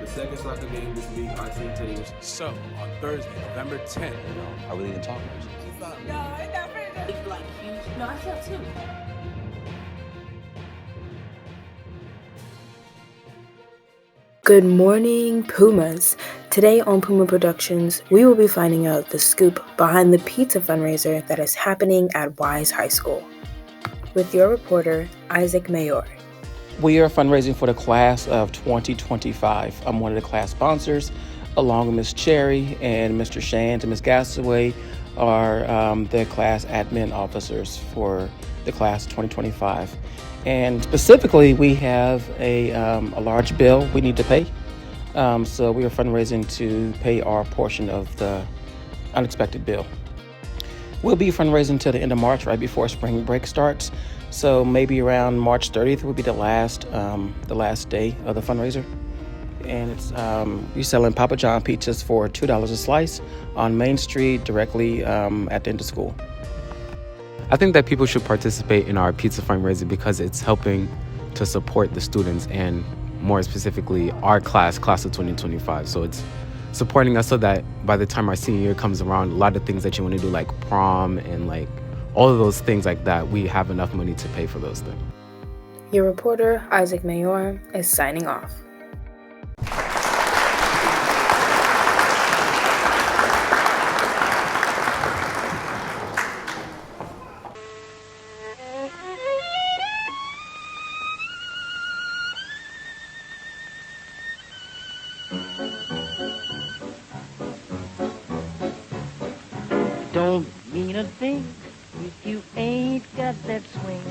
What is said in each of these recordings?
The second soccer game this week, our team takes. So, on Thursday, November 10th, Are we leaving talkers? No, it's not pretty good. It's like huge. No, I feel too. Good morning, Pumas. Today on Puma Productions, we will be finding out the scoop behind the pizza fundraiser that is happening at Wise High School. With your reporter, Isaac Mayor. We are fundraising for the class of 2025. I'm one of the class sponsors, along with Ms. Cherry and Mr. Shand and Ms. Gasaway are the class admin officers for the class of 2025. And specifically, we have a large bill we need to pay. So we are fundraising to pay our portion of the unexpected bill. We'll be fundraising till the end of March, right before spring break starts. So maybe around March 30th will be the last day of the fundraiser. And it's we're selling Papa John pizzas for $2 a slice on Main Street, directly at the end of school. I think that people should participate in our pizza fundraiser because it's helping to support the students and more specifically our class of 2025. So it's supporting us so that by the time our senior year comes around, a lot of things that you want to do like prom and like all of those things like that, we have enough money to pay for those things. Your reporter, Isaac Mayor, is signing off. Don't mean a thing if you ain't got that swing.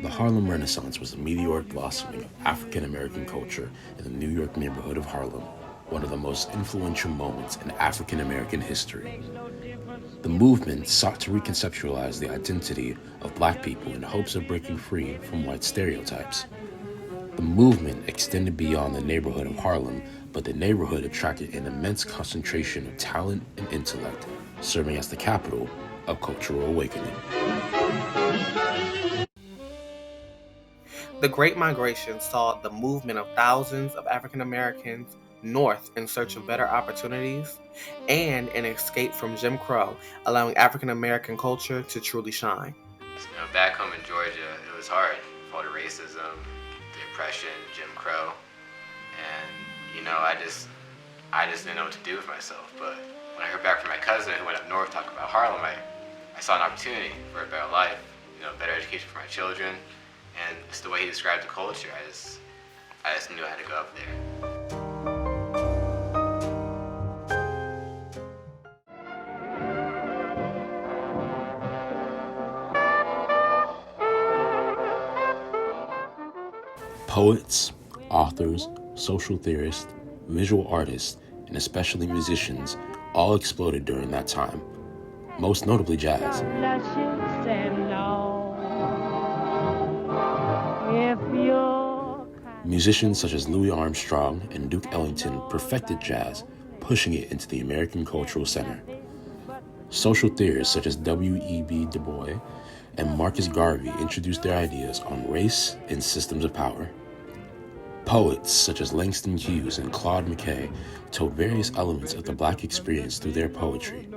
The Harlem Renaissance was the meteoric blossoming of African American culture in the New York neighborhood of Harlem, one of the most influential moments in African American history. The movement sought to reconceptualize the identity of Black people in hopes of breaking free from white stereotypes. The movement extended beyond the neighborhood of Harlem, but the neighborhood attracted an immense concentration of talent and intellect, serving as the capital of cultural awakening. The Great Migration saw the movement of thousands of African Americans north in search of better opportunities and an escape from Jim Crow, allowing African American culture to truly shine. Back home in Georgia, it was hard with all the racism, the oppression, Jim Crow, and I just didn't know what to do with myself. But when I heard back from my cousin who went up north talking about Harlem, I saw an opportunity for a better life, better education for my children, and just the way he described the culture, I just knew I had to go up there. Poets, authors, social theorists, visual artists, and especially musicians all exploded during that time, most notably jazz. Musicians such as Louis Armstrong and Duke Ellington perfected jazz, pushing it into the American cultural center. Social theorists such as W.E.B. Du Bois and Marcus Garvey introduced their ideas on race and systems of power. Poets such as Langston Hughes and Claude McKay told various elements of the Black experience through their poetry.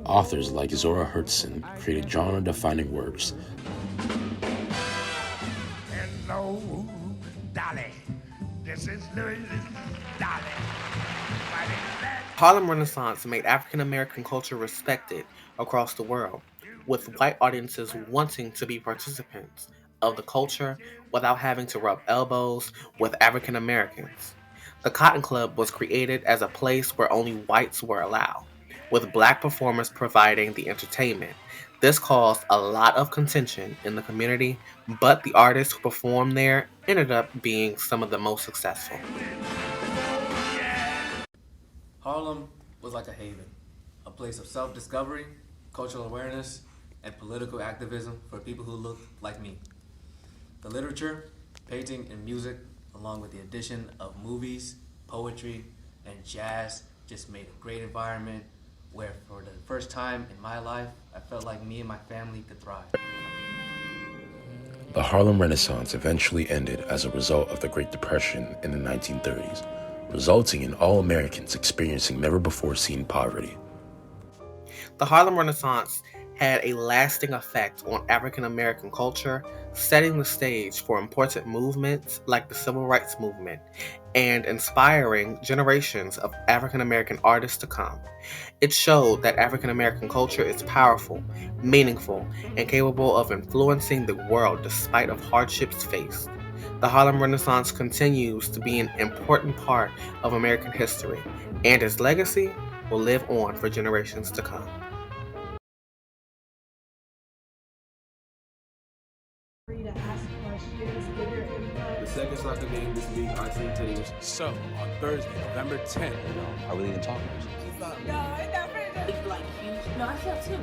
Authors like Zora Hertzson created genre-defining works. Hello, Dolly. This is Louis Dolly. Harlem Renaissance made African American culture respected across the world, with white audiences wanting to be participants of the culture without having to rub elbows with African Americans. The Cotton Club was created as a place where only whites were allowed, with Black performers providing the entertainment. This caused a lot of contention in the community, but the artists who performed there ended up being some of the most successful. Harlem was like a haven, a place of self-discovery, cultural awareness, and political activism for people who looked like me. The literature, painting, and music, along with the addition of movies, poetry, and jazz, just made a great environment where for the first time in my life, I felt like me and my family could thrive. The Harlem Renaissance eventually ended as a result of the Great Depression in the 1930s, resulting in all Americans experiencing never-before-seen poverty. The Harlem Renaissance had a lasting effect on African American culture, setting the stage for important movements like the Civil Rights Movement and inspiring generations of African American artists to come. It showed that African American culture is powerful, meaningful, and capable of influencing the world despite of hardships faced. The Harlem Renaissance continues to be an important part of American history, and its legacy will live on for generations to come. The second soccer game this week, our team today was. So, on Thursday, November 10th, No, it definitely. It's like huge. No, I feel too.